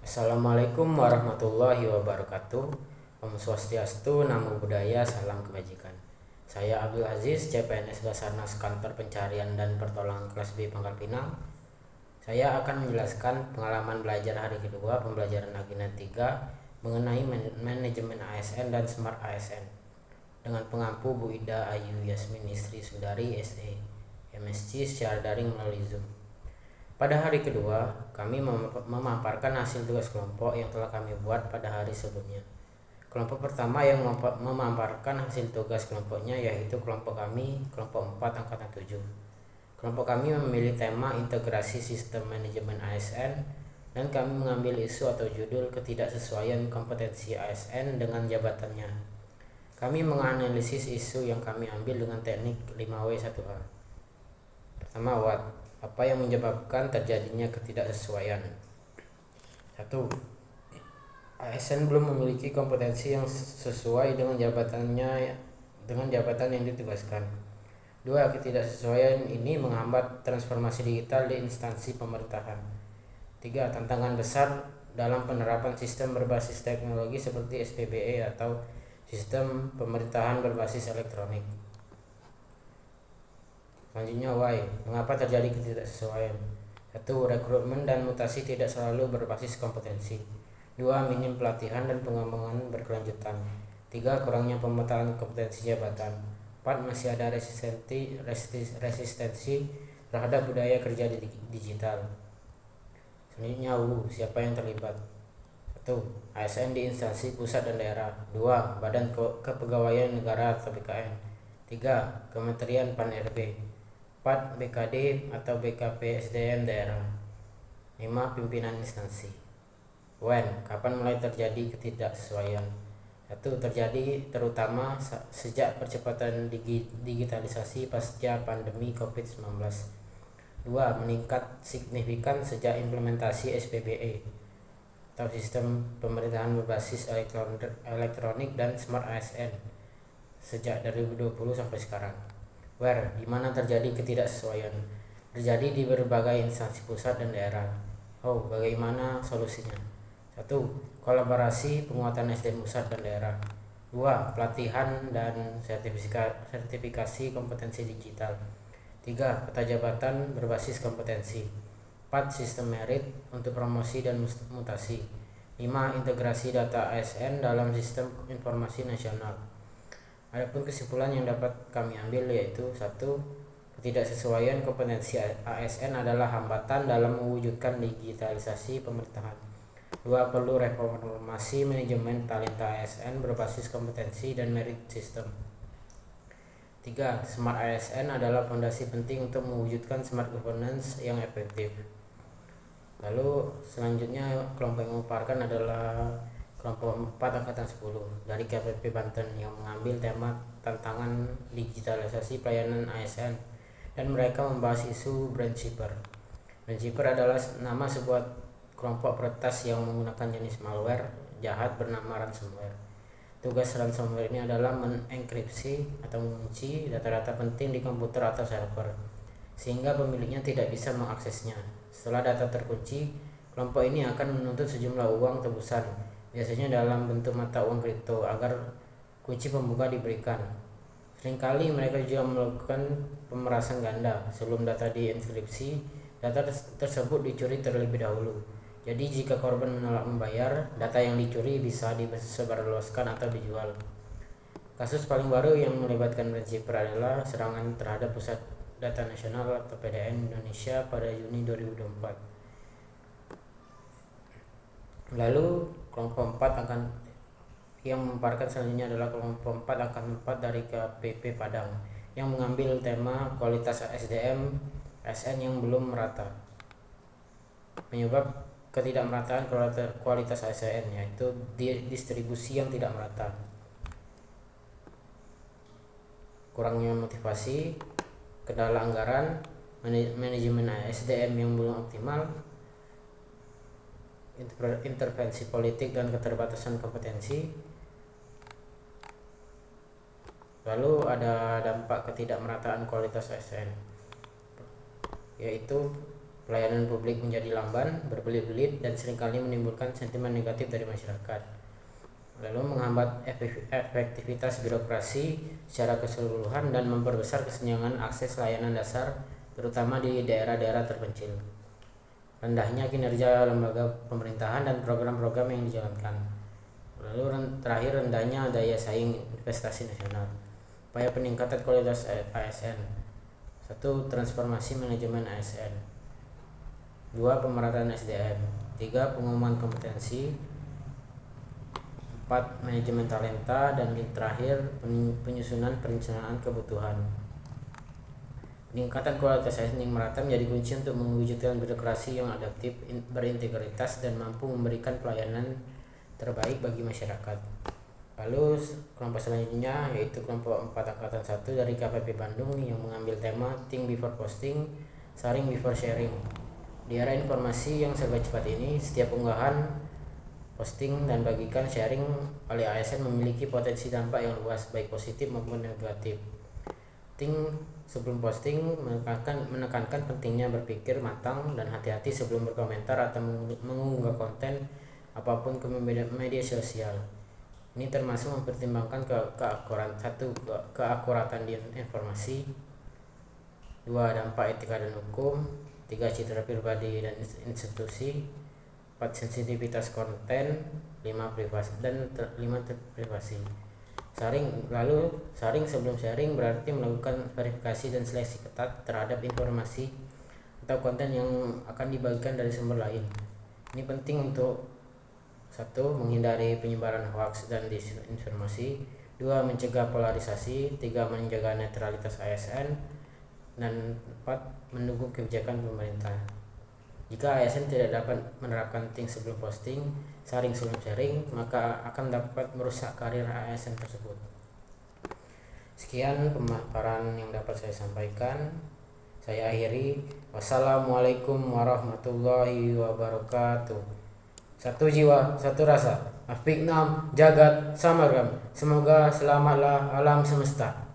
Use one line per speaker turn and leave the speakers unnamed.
Assalamualaikum warahmatullahi wabarakatuh. Om Swastiastu, Namo Buddhaya, salam kebajikan. Saya Abdul Aziz, CPNS Basarnas Kantor Pencarian dan Pertolongan kelas B Pangkal Pinang. Saya akan menjelaskan pengalaman belajar hari kedua pembelajaran agenda 3 mengenai manajemen ASN dan Smart ASN dengan pengampu Bu Ida Ayu Yasmini Sri Sudari SE, MSc secara daring melalui Zoom. Pada hari kedua, kami memaparkan hasil tugas kelompok yang telah kami buat pada hari sebelumnya. Kelompok pertama yang memaparkan hasil tugas kelompoknya yaitu kelompok kami, kelompok 4 angkatan 7. Kelompok kami memilih tema integrasi sistem manajemen ASN dan kami mengambil isu atau judul ketidaksesuaian kompetensi ASN dengan jabatannya. Kami menganalisis isu yang kami ambil dengan teknik 5W1H. Pertama, what? Apa yang menyebabkan terjadinya ketidaksesuaian? 1. ASN belum memiliki kompetensi yang sesuai dengan jabatan yang ditugaskan. 2. Ketidaksesuaian ini menghambat transformasi digital di instansi pemerintahan. 3. Tantangan besar dalam penerapan sistem berbasis teknologi seperti SPBE atau sistem pemerintahan berbasis elektronik. Selanjutnya, why? Mengapa terjadi ketidaksesuaian? 1. Rekrutmen dan mutasi tidak selalu berbasis kompetensi. 2. Minim pelatihan dan pengembangan berkelanjutan. 3. Kurangnya pemetaan kompetensi jabatan. 4. Masih ada resistensi terhadap budaya kerja digital. Selanjutnya, siapa yang terlibat? 1. ASN di instansi pusat dan daerah. 2. Badan Kepegawaian Negara atau BKN. 3. Kementerian Pan-RB. 4. BKD atau BKP SDM daerah. 5. Pimpinan instansi. When? Kapan mulai terjadi ketidaksesuaian? 1. Terjadi terutama sejak percepatan digitalisasi pasca pandemi COVID-19. 2. Meningkat signifikan sejak implementasi SPBE atau sistem pemerintahan berbasis elektronik dan Smart ASN sejak 2020 sampai sekarang. Where? Di mana terjadi ketidaksesuaian? Terjadi di berbagai instansi pusat dan daerah. How? Bagaimana solusinya? 1. Kolaborasi penguatan SDM pusat dan daerah. 2. Pelatihan dan sertifikasi kompetensi digital. 3. Peta jabatan berbasis kompetensi. 4. Sistem merit untuk promosi dan mutasi. 5. Integrasi data ASN dalam sistem informasi nasional. Adapun kesimpulan yang dapat kami ambil yaitu 1. Ketidaksesuaian kompetensi ASN adalah hambatan dalam mewujudkan digitalisasi pemerintahan. 2. Perlu reformasi manajemen talenta ASN berbasis kompetensi dan merit system. 3. Smart ASN adalah fondasi penting untuk mewujudkan smart governance yang efektif. Lalu selanjutnya kelompok yang memaparkan adalah kelompok 4 angkatan 10 dari KPP Banten yang mengambil tema tantangan digitalisasi pelayanan ASN dan mereka membahas isu Brandshipper. Brandshipper adalah nama sebuah kelompok peretas yang menggunakan jenis malware jahat bernama ransomware. Tugas ransomware ini adalah mengenkripsi atau mengunci data-data penting di komputer atau server sehingga pemiliknya tidak bisa mengaksesnya. Setelah data terkunci, kelompok ini akan menuntut sejumlah uang tebusan, biasanya dalam bentuk mata uang kripto, agar kunci pembuka diberikan. Seringkali mereka juga melakukan pemerasan ganda. Sebelum data dienkripsi, data tersebut dicuri terlebih dahulu. Jadi jika korban menolak membayar, data yang dicuri bisa disebarluaskan atau dijual. Kasus paling baru yang melibatkan Brandshipper adalah serangan terhadap Pusat Data Nasional atau PDN Indonesia pada Juni 2024. Lalu kelompok 4 akan yang memaparkan selanjutnya adalah kelompok 4 akan 4 dari KPP Padang yang mengambil tema kualitas SDM ASN yang belum merata. Penyebab ketidakmerataan kualitas ASN yaitu distribusi yang tidak merata, kurangnya motivasi, kendala anggaran, manajemen SDM yang belum optimal, intervensi politik dan keterbatasan kompetensi. Lalu ada dampak ketidakmerataan kualitas ASN yaitu Pelayanan publik menjadi lamban, berbelit-belit, dan seringkali menimbulkan sentimen negatif dari masyarakat. Lalu menghambat efektivitas birokrasi secara keseluruhan dan memperbesar kesenjangan akses layanan dasar, terutama di daerah-daerah terpencil. Rendahnya kinerja lembaga pemerintahan dan program-program yang dijalankan. Lalu terakhir, rendahnya daya saing investasi nasional. Upaya peningkatan kualitas ASN. 1. Transformasi manajemen ASN. 2. Pemerataan SDM. 3. Pengumuman kompetensi. 4. Manajemen talenta. Dan terakhir, penyusunan perencanaan kebutuhan. Peningkatan kualitas ASN yang merata menjadi kunci untuk mewujudkan birokrasi yang adaptif, berintegritas, dan mampu memberikan pelayanan terbaik bagi masyarakat. Lalu kelompok selanjutnya yaitu kelompok 4 angkatan 1 dari KPP Bandung yang mengambil tema Think Before Posting, Sharing Before Sharing. Di era informasi yang serba cepat ini, setiap unggahan, posting, dan bagikan sharing oleh ASN memiliki potensi dampak yang luas, baik positif maupun negatif. Think sebelum posting menekankan pentingnya berpikir matang dan hati-hati sebelum berkomentar atau mengunggah konten apapun ke media sosial. Ini termasuk mempertimbangkan keakuratan di informasi, 2. Dampak etika dan hukum, 3. Citra pribadi dan institusi, 4. Sensitivitas konten, 5. Privasi. Saring sebelum sharing berarti melakukan verifikasi dan seleksi ketat terhadap informasi atau konten yang akan dibagikan dari sumber lain. Ini penting untuk 1. Menghindari penyebaran hoaks dan disinformasi, 2. Mencegah polarisasi, 3. Menjaga netralitas ASN, dan 4. Mendukung kebijakan pemerintah. Jika ASN tidak dapat menerapkan think sebelum posting, sharing sebelum sharing, maka akan dapat merusak karir ASN tersebut. Sekian pemaparan yang dapat saya sampaikan. Saya akhiri. Wassalamualaikum warahmatullahi wabarakatuh. Satu jiwa, satu rasa. Afiq Nam, Jagat Samagram. Semoga selamatlah alam semesta.